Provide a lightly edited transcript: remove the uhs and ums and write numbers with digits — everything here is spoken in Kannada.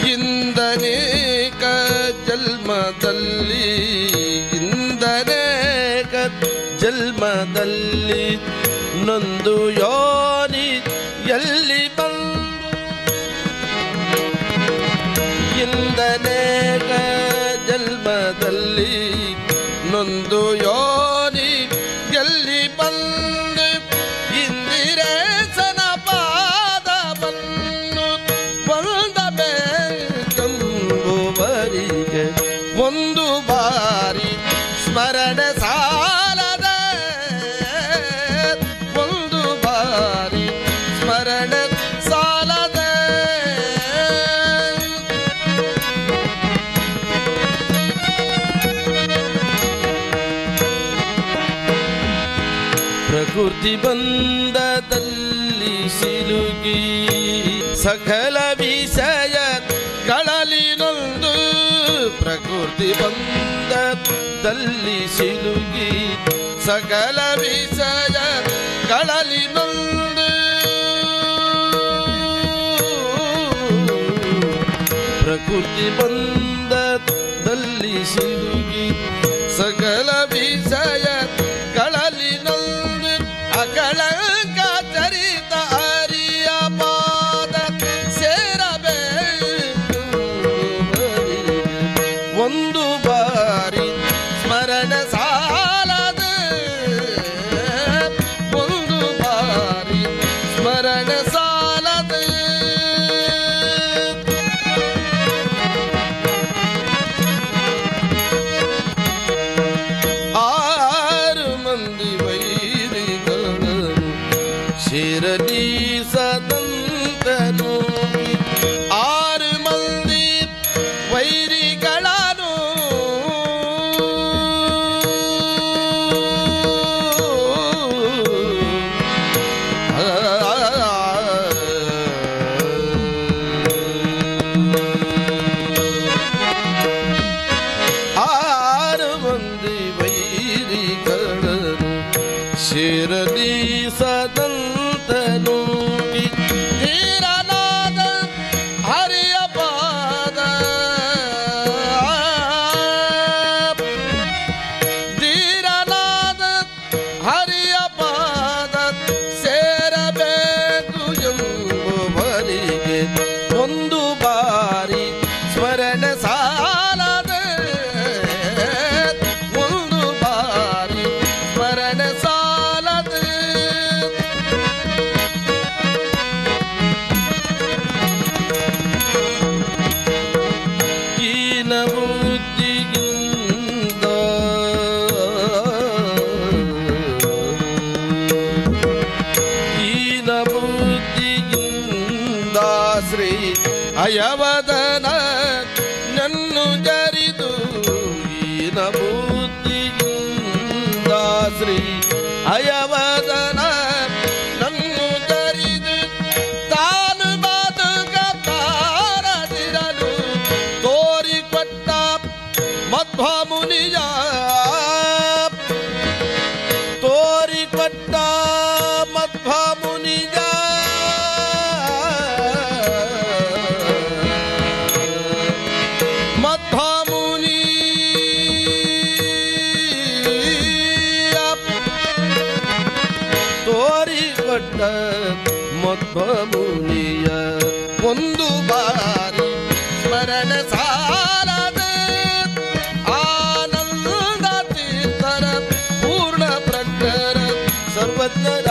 ಇಂದನೇಕ ಜನ್ಮದಲ್ಲಿ ಇಂದನೇಕ ಜನ್ಮದಲ್ಲಿ ನೊಂದು ಯೋನಿ ಎಲ್ಲಿ ಬಂದು ಇಂದನೇಕ ಜನ್ಮದಲ್ಲಿ ನೊಂದು ಯೋನಿ ಎಲ್ಲಿ ಬಂದು ಇಂದಿರೇಶನ ಪಾದವನ್ನು ಬಂದಬೇಕೆಂಬುವರಿಗೆ ಒಂದು ಬಾರಿ ಸ್ಮರಣೆ ಸಾಲದ ಒಂದು ಬಾರಿ ಸ್ಮರಣೆ ಸಾಲದ ಪ್ರಕೃತಿ ಬಂಧದಲ್ಲಿ ಸಿಲುಕಿ ಸಕಲ ವಿಷಯಗಳಲ್ಲಿ ನೊಂದು ಪ್ರಕೃತಿ ಬಂಧದಲ್ಲಿ ಸಿಲುಕಿ ಸಕಲ ವಿಷಯಗಳಲ್ಲಿ ನೊಂದು ಪ್ರಕೃತಿ ಬಂಧದಲ್ಲಿ ಸಿಲುಕಿ ಸಕಲ ವಿಷಯಗಳಲ್ಲಿ ನೊಂದು ಅಕಳಂಕ ಚರಿತ ಹರಿಯ ಪಾದ ಸೇರಬೇಕು ಒಂದು ಬಾರಿ ಸ್ಮರಣೆ ಸಾಲದ ಒಂದು ಬಾರಿ ಸ್ಮರಣೆ ಸಾಲದ ಆರು ಮಂದಿ ವೈರಿಗಳು ಶಿರಲಿ ಸದಂತನು ಆರು ಮಂದಿ ವೈರಿಗಳನ್ನು ಆರು ಮಂದಿ ವೈರಿಗಳನ್ನು ಶಿರಲಿ ಸದಂತನು ಧೀರನಾದ ಹರಿಯ ಪಾದ ಧೀರನಾದ ಹರಿಯ ಪಾದ ಸೇರಬೇಕು ಎಂಬುವರಿಗೆ ಒಂದು ಬಾರಿ ಸ್ಮರಣೆ ಸಾಲದ ಒಂದು ಬಾರಿ ಸ್ಮರಣೆ ಸಾಲದ ಹೀನ ಬುದ್ಧಿಯಿಂದ ಹೀನ ಬುದ್ಧಿಯಿಂದ ಶ್ರೀ ಅಯವದನ ನನ್ನು ಜರಿದು ಹೀನ ಬುದ್ಧಿಯಿಂದ ಶ್ರೀ ಅಯವದನ ನನ್ನು ಜರಿದು ತಾನು ಬದುಕ ಬಾರದಿರಲು ತೋರಿಕೊಟ್ಟ ಮಧ್ವ ಮುನಿಯ ತೋರಿಕೊಟ್ಟ ಮಧ್ವ ಮುನಿಯ ಮಧ್ವ ಮುನಿ ತೋರಿಕೊಟ್ಟ ಮಧ್ವ ಮುನಿಯ ಒಂದು ಬಾರಿ ಸ್ಮರಣೆ ಸಾಲದ ಆನಂದ ತೀರ್ಥರ ಪೂರ್ಣ ಪ್ರಜ್ಞರ ಸರ್ವಜ್ಞರ